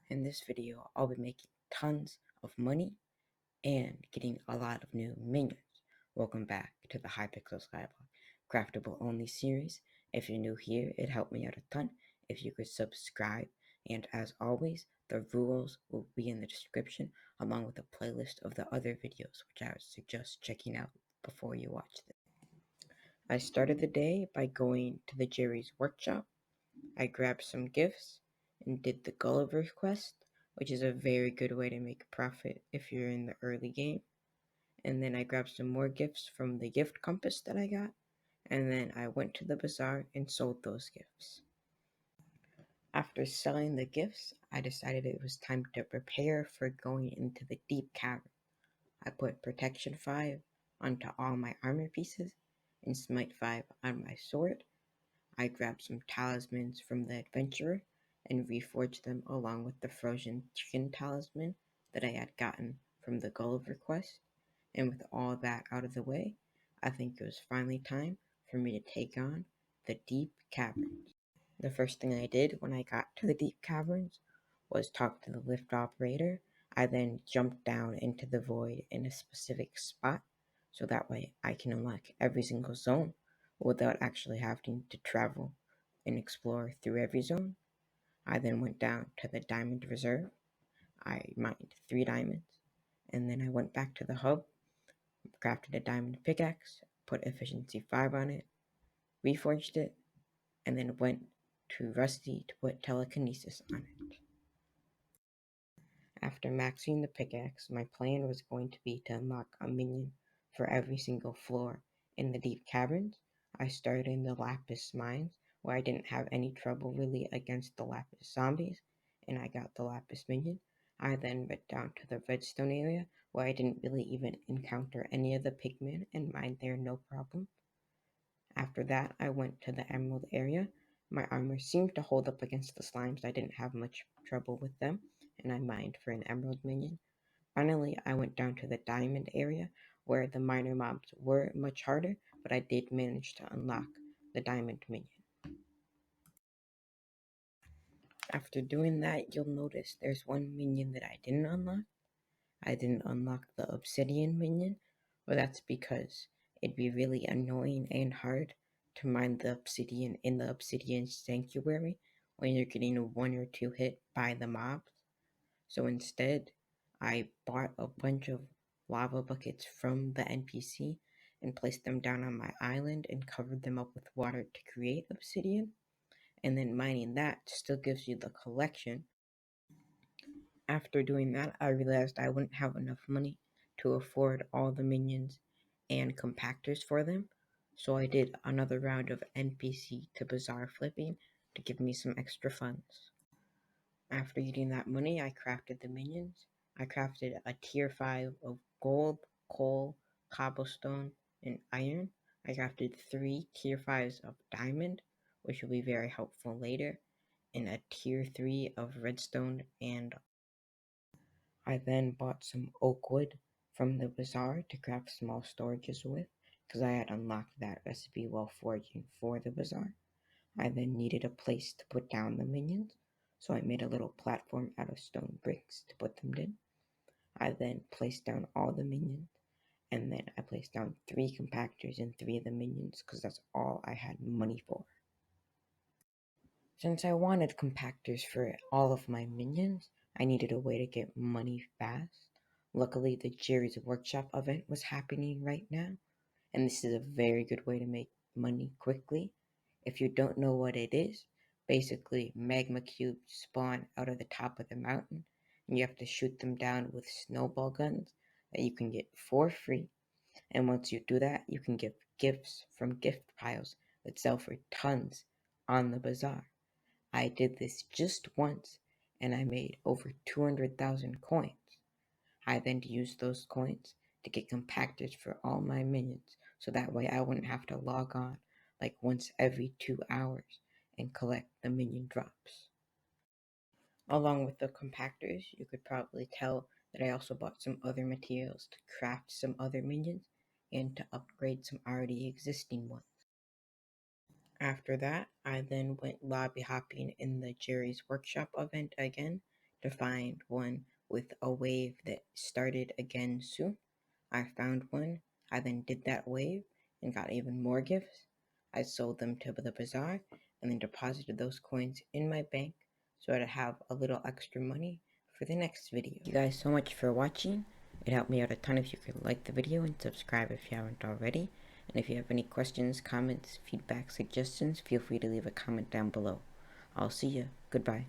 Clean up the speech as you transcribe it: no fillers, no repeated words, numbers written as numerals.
In this video, I'll be making tons of money and getting a lot of new minions. Welcome back to the Hypixel Skyblock Craftable only series. If you're new here, it helped me out a ton if you could subscribe. And as always, the rules will be in the description along with a playlist of the other videos, which I would suggest checking out before you watch them. I started the day by going to the Jerry's workshop. I grabbed some gifts and did the Gulliver quest, which is a very good way to make a profit if you're in the early game. And then I grabbed some more gifts from the gift compass that I got, and then I went to the bazaar and sold those gifts. After selling the gifts, I decided it was time to prepare for going into the deep cavern. I put protection 5 onto all my armor pieces and smite 5 on my sword. I grabbed some talismans from the adventurer and reforged them along with the frozen chicken talisman that I had gotten from the Gulliver quest. And with all that out of the way, I think it was finally time for me to take on the deep caverns. The first thing I did when I got to the deep caverns was talk to the lift operator. I then jumped down into the void in a specific spot so that way I can unlock every single zone without actually having to travel and explore through every zone. I then went down to the diamond reserve. I mined 3 diamonds, and then I went back to the hub, crafted a diamond pickaxe, put efficiency 5 on it, reforged it, and then went to Rusty to put telekinesis on it. After maxing the pickaxe, my plan was going to be to unlock a minion for every single floor in the deep caverns. I started in the lapis mines, where I didn't have any trouble really against the lapis zombies, and I got the lapis minion. I then went down to the redstone area, where I didn't really even encounter any of the pigmen and mined there no problem. After that, I went to the emerald area. My armor seemed to hold up against the slimes. I didn't have much trouble with them, and I mined for an emerald minion. Finally, I went down to the diamond area, where the miner mobs were much harder, but I did manage to unlock the diamond minion. After doing that, you'll notice there's one minion that I didn't unlock. I didn't unlock the obsidian minion, but that's because it'd be really annoying and hard to mine the obsidian in the obsidian sanctuary when you're getting 1 or 2 hit by the mobs. So instead, I bought a bunch of lava buckets from the NPC and placed them down on my island and covered them up with water to create obsidian. And then mining that still gives you the collection. After doing that, I realized I wouldn't have enough money to afford all the minions and compactors for them, so I did another round of NPC to bazaar flipping to give me some extra funds. After getting that money, I crafted the minions. I crafted a tier 5 of gold, coal, cobblestone, and iron. I crafted 3 tier 5s of diamond, which will be very helpful later, and a tier 3 of redstone and I then bought some oak wood from the bazaar to craft small storages with, because I had unlocked that recipe while foraging for the bazaar. I then needed a place to put down the minions, so I made a little platform out of stone bricks to put them in. I then placed down all the minions, and then I placed down 3 compactors and 3 of the minions, because that's all I had money for. Since I wanted compactors for all of my minions, I needed a way to get money fast. Luckily, the Jerry's Workshop event was happening right now, and this is a very good way to make money quickly. If you don't know what it is, basically magma cubes spawn out of the top of the mountain, and you have to shoot them down with snowball guns that you can get for free. And once you do that, you can get gifts from gift piles that sell for tons on the bazaar. I did this just once, and I made over 200,000 coins. I then used those coins to get compactors for all my minions, so that way I wouldn't have to log on like once every 2 hours and collect the minion drops. Along with the compactors, you could probably tell that I also bought some other materials to craft some other minions and to upgrade some already existing ones. After that, I then went lobby hopping in the Jerry's Workshop event again to find one with a wave that started again soon. I found one. I then did that wave and got even more gifts. I sold them to the bazaar and then deposited those coins in my bank so I'd have a little extra money for the next video. Thank you guys so much for watching. It helped me out a ton if you could like the video and subscribe if you haven't already. And if you have any questions, comments, feedback, suggestions, feel free to leave a comment down below. I'll see you. Goodbye.